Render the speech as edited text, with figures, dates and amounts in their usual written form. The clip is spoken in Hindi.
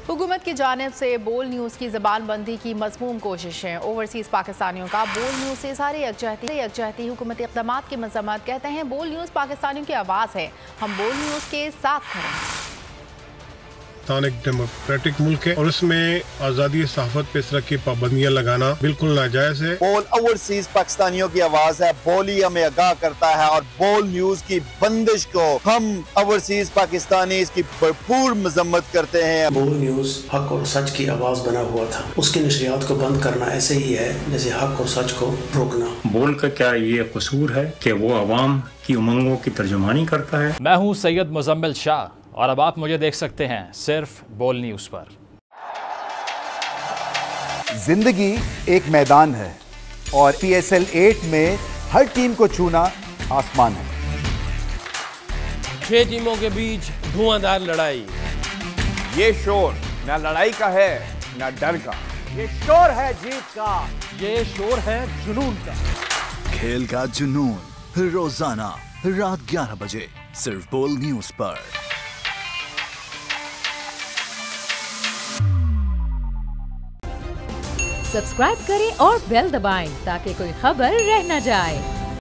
हुकूमत की जानिब से बोल न्यूज़ की ज़बानबंदी की मज़मूम कोशिशें। ओवरसीज़ पाकिस्तानियों का बोल न्यूज़ से सारी यकजहती हुकूमती इक़दामात की मज़म्मत। कहते हैं बोल न्यूज़ पाकिस्तानियों की आवाज़ है, हम बोल न्यूज़ के साथ खड़े हैं। एक डेमोक्रेटिक मुल्क है और उसमें आज़ादी सहाफ़त पे इस तरह की पाबंदियाँ लगाना बिल्कुल नाजायज़ है। बोल ओवरसीज पाकिस्तानियों की आवाज़ है, बोल ही हमें आगाह करता है और बोल न्यूज़ की बंदिश को हम ओवरसीज पाकिस्तानी इसकी भरपूर मजम्मत करते हैं। बोल न्यूज़ हक और सच की आवाज़ बना हुआ था, उसकी नशरियात को बंद करना ऐसे ही है जैसे हक और सच को रोकना। बोल का क्या ये कसूर है कि वो अवाम की उमंगों की तर्जुमानी करता है। मैं हूँ सैयद मुजम्मिल शाह और अब आप मुझे देख सकते हैं सिर्फ बोल न्यूज़ पर। जिंदगी एक मैदान है और PSL 8 में हर टीम को छूना आसमान है। 6 टीमों के बीच धुआंधार लड़ाई। ये शोर न लड़ाई का है न डर का, ये शोर है जीत का, ये शोर है जुनून का। खेल का जुनून रोजाना रात 11 बजे सिर्फ बोल न्यूज़ पर। सब्सक्राइब करें और बेल दबाएं ताकि कोई खबर रह न जाए।